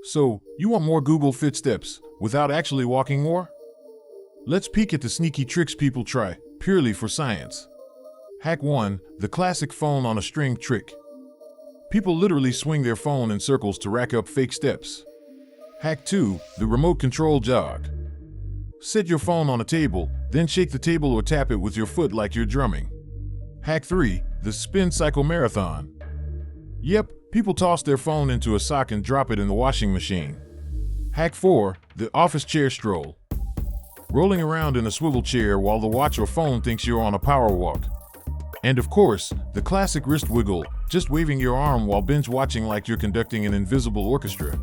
So, you want more Google Fit steps without actually walking more? Let's peek at the sneaky tricks people try, purely for science. Hack 1. The classic phone on a string trick. People literally swing their phone in circles to rack up fake steps. Hack 2. The remote control jog. Set your phone on a table, then shake the table or tap it with your foot like you're drumming. Hack 3. The spin cycle marathon. Yep, people toss their phone into a sock and drop it in the washing machine. Hack 4. The office chair stroll. Rolling around in a swivel chair while the watch or phone thinks you're on a power walk. And of course, the classic wrist wiggle, just waving your arm while binge watching like you're conducting an invisible orchestra.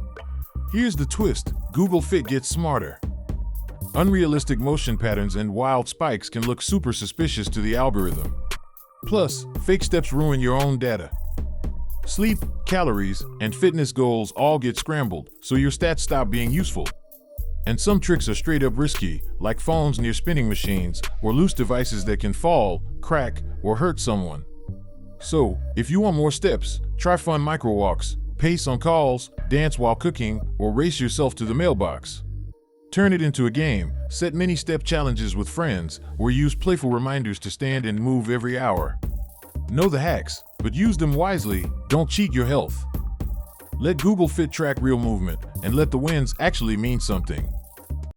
Here's the twist: Google Fit gets smarter. Unrealistic motion patterns and wild spikes can look super suspicious to the algorithm. Plus, fake steps ruin your own data. Sleep, calories, and fitness goals all get scrambled, so your stats stop being useful. And some tricks are straight up risky, like phones near spinning machines, or loose devices that can fall, crack, or hurt someone. So, if you want more steps, try fun micro walks, pace on calls, dance while cooking, or race yourself to the mailbox. Turn it into a game, set mini step challenges with friends, or use playful reminders to stand and move every hour. Know the hacks, but use them wisely, don't cheat your health. Let Google Fit track real movement, and let the wins actually mean something.